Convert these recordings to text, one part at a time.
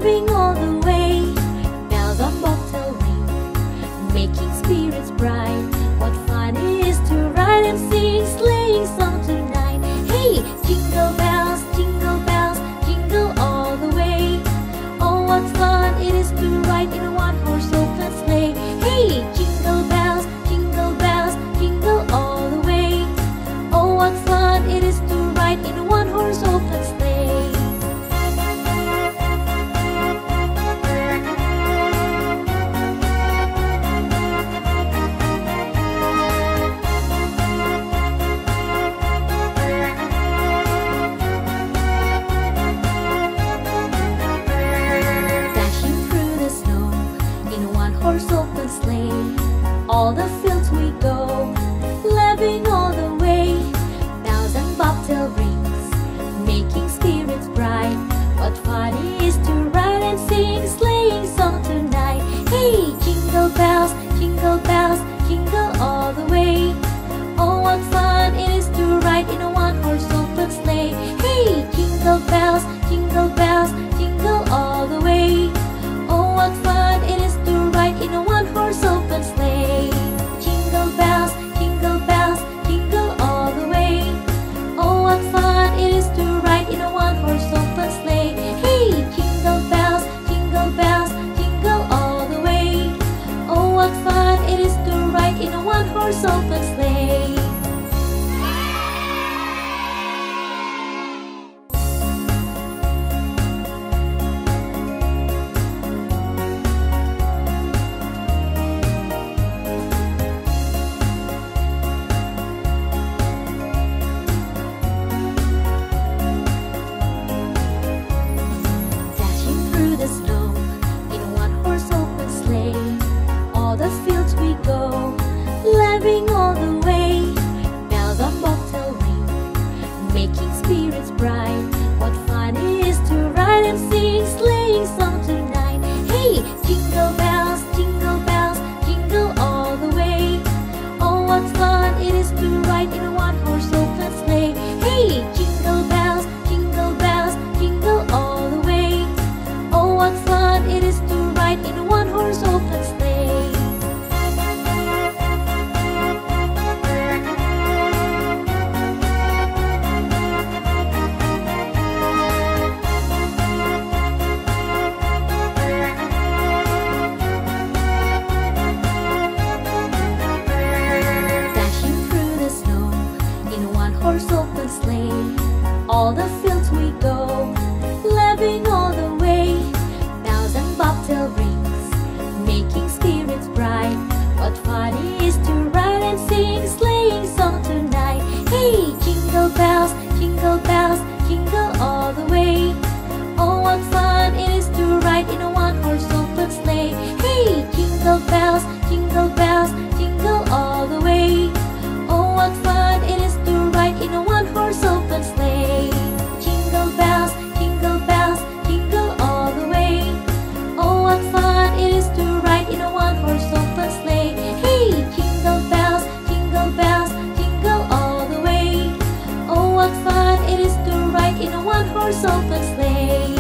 laughing all the way. Bells on bobtail ring, making spirits bright. What fun it is to ride and sing sleighing song tonight. Hey, jingle bells, jingle all the way. Oh, what fun it is to ride in a one-horse open sleigh. Hey, jingle bells, jingle all the way. Oh, what fun it is to ride in a one-horse open sleigh. Dashing through the snow in a one-horse open sleigh. All the fields we go, laughing all the way. Bells and bobtail rings, making spirits bright. What fun it is to ride and sing sleighing song tonight. Hey, jingle bells, jingle all the way. Oh, what fun it is to ride in a one-horse open sleigh. Hey, jingle bells, jingle all the way. Oh, what fun it is to ride in a one-horse open sleigh. Jingle bells, jingle all the way. Oh, what fun it is to ride in a one-horse open sleigh. Hey, jingle bells, jingle all the way. Oh, what fun it is to ride in a one-horse open sleigh. Dashing through the snow in a one-horse open sleigh. All the fields we go, laughing all the way. Bells on bobtail ring, making spirits bright. What fun it is to ride and sing sleighing song tonight. Hey, jingle bells, jingle all the way. Oh, what fun it is to ride in a one-horse open sleigh. Hey, jingle bells, jingle all the way. Oh, what fun it is to ride in a one-horse open sleigh. Dashing through the snow in a one-horse open sleigh. All the fields we go, laughing all the way. Bells and bobtail rings, making spirits bright. What fun it is to ride and sing sleighing song tonight. Hey, jingle bells, jingle all the way. Oh, what fun it is to ride in a one-horse open sleigh. Hey, jingle bells, jingle all the way. Oh, what fun it is to ride in a one-horse open sleigh. Jingle bells, jingle all the way. Oh, what fun it is to ride in a one-horse open sleigh. Hey, jingle bells, jingle all the way. Oh, what fun it is to ride in a one-horse open sleigh.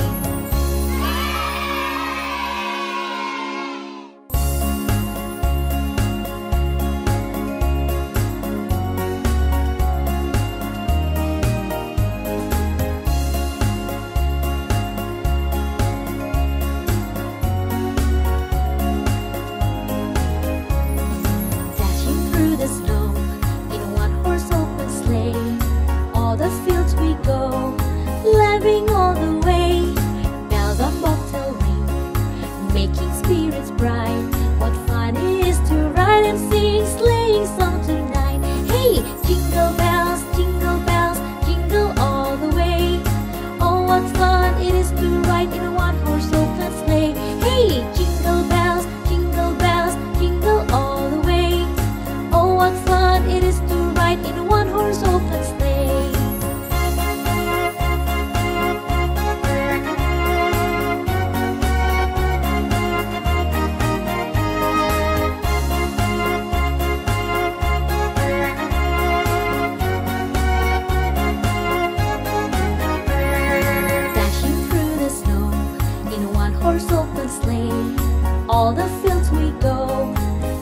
one-horse open sleigh. All the fields we go,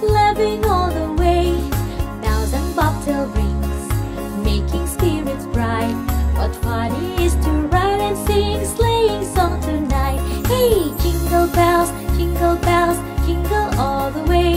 laughing all the way. Bells and bobtail rings, making spirits bright. What fun it is to ride and sing sleighing song tonight. Hey, jingle bells, jingle all the way.